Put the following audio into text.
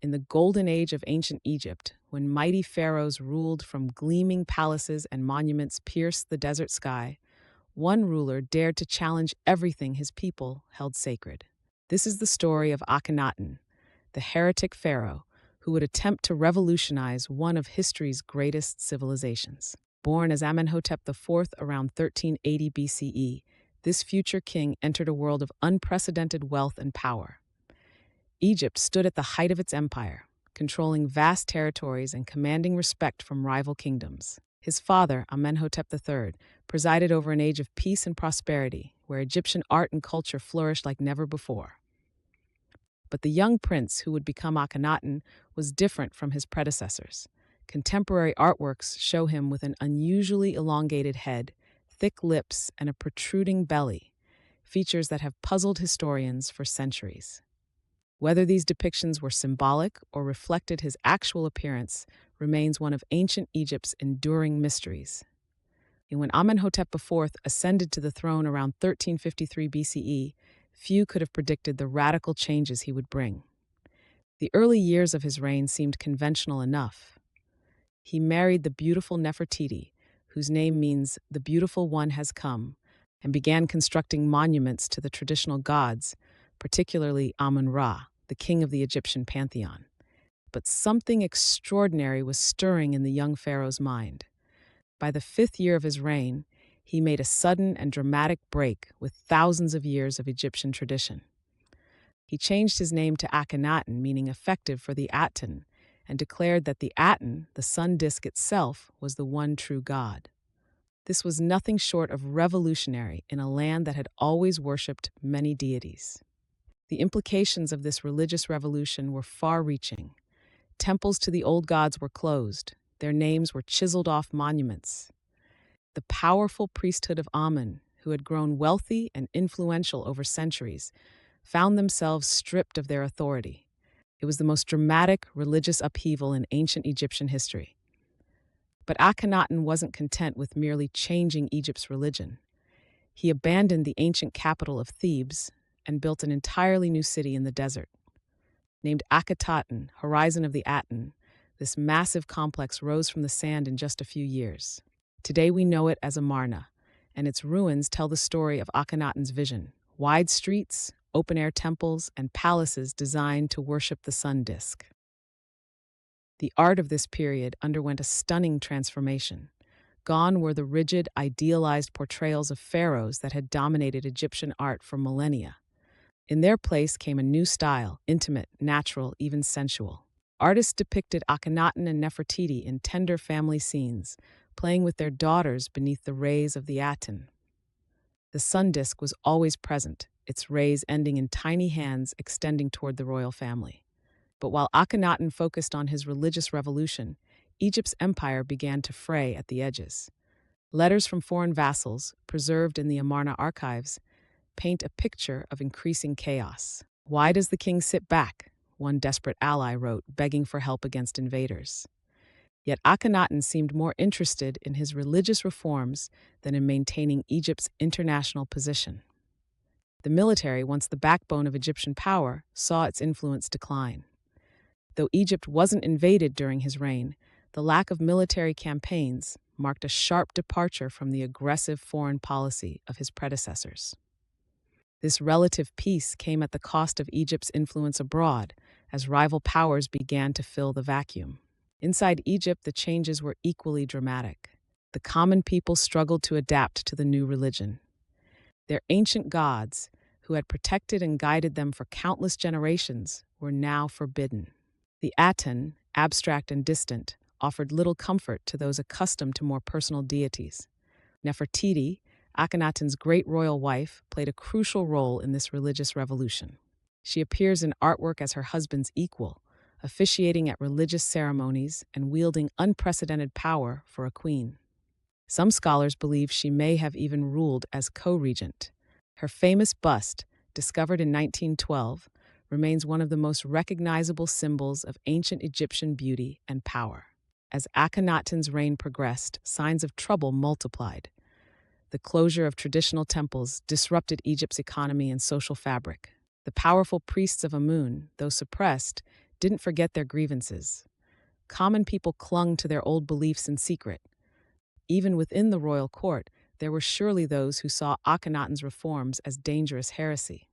In the golden age of ancient Egypt, when mighty pharaohs ruled from gleaming palaces and monuments pierced the desert sky, one ruler dared to challenge everything his people held sacred. This is the story of Akhenaten, the heretic pharaoh who would attempt to revolutionize one of history's greatest civilizations. Born as Amenhotep IV around 1380 BCE, this future king entered a world of unprecedented wealth and power. Egypt stood at the height of its empire, controlling vast territories and commanding respect from rival kingdoms. His father, Amenhotep III, presided over an age of peace and prosperity, where Egyptian art and culture flourished like never before. But the young prince who would become Akhenaten was different from his predecessors. Contemporary artworks show him with an unusually elongated head, thick lips, and a protruding belly, features that have puzzled historians for centuries. Whether these depictions were symbolic or reflected his actual appearance remains one of ancient Egypt's enduring mysteries. And when Amenhotep IV ascended to the throne around 1353 BCE, few could have predicted the radical changes he would bring. The early years of his reign seemed conventional enough. He married the beautiful Nefertiti, whose name means "the beautiful one has come," and began constructing monuments to the traditional gods, particularly Amun-Ra, the king of the Egyptian pantheon. But something extraordinary was stirring in the young pharaoh's mind. By the 5th year of his reign, he made a sudden and dramatic break with thousands of years of Egyptian tradition. He changed his name to Akhenaten, meaning effective for the Aten, and declared that the Aten, the sun disk itself, was the one true god. This was nothing short of revolutionary in a land that had always worshipped many deities. The implications of this religious revolution were far-reaching. Temples to the old gods were closed. Their names were chiseled off monuments. The powerful priesthood of Amun, who had grown wealthy and influential over centuries, found themselves stripped of their authority. It was the most dramatic religious upheaval in ancient Egyptian history. But Akhenaten wasn't content with merely changing Egypt's religion. He abandoned the ancient capital of Thebes and built an entirely new city in the desert. Named Akhetaten, Horizon of the Aten, this massive complex rose from the sand in just a few years. Today we know it as Amarna, and its ruins tell the story of Akhenaten's vision: wide streets, open-air temples, and palaces designed to worship the sun disk. The art of this period underwent a stunning transformation. Gone were the rigid, idealized portrayals of pharaohs that had dominated Egyptian art for millennia. In their place came a new style, intimate, natural, even sensual. Artists depicted Akhenaten and Nefertiti in tender family scenes, playing with their daughters beneath the rays of the Aten. The sun disk was always present, its rays ending in tiny hands extending toward the royal family. But while Akhenaten focused on his religious revolution, Egypt's empire began to fray at the edges. Letters from foreign vassals, preserved in the Amarna archives, paint a picture of increasing chaos. "Why does the king sit back?" one desperate ally wrote, begging for help against invaders. Yet Akhenaten seemed more interested in his religious reforms than in maintaining Egypt's international position. The military, once the backbone of Egyptian power, saw its influence decline. Though Egypt wasn't invaded during his reign, the lack of military campaigns marked a sharp departure from the aggressive foreign policy of his predecessors. This relative peace came at the cost of Egypt's influence abroad, as rival powers began to fill the vacuum. Inside Egypt, the changes were equally dramatic. The common people struggled to adapt to the new religion. Their ancient gods, who had protected and guided them for countless generations, were now forbidden. The Aten, abstract and distant, offered little comfort to those accustomed to more personal deities. Nefertiti, Akhenaten's great royal wife, played a crucial role in this religious revolution. She appears in artwork as her husband's equal, officiating at religious ceremonies and wielding unprecedented power for a queen. Some scholars believe she may have even ruled as co-regent. Her famous bust, discovered in 1912, remains one of the most recognizable symbols of ancient Egyptian beauty and power. As Akhenaten's reign progressed, signs of trouble multiplied. The closure of traditional temples disrupted Egypt's economy and social fabric. The powerful priests of Amun, though suppressed, didn't forget their grievances. Common people clung to their old beliefs in secret. Even within the royal court, there were surely those who saw Akhenaten's reforms as dangerous heresy.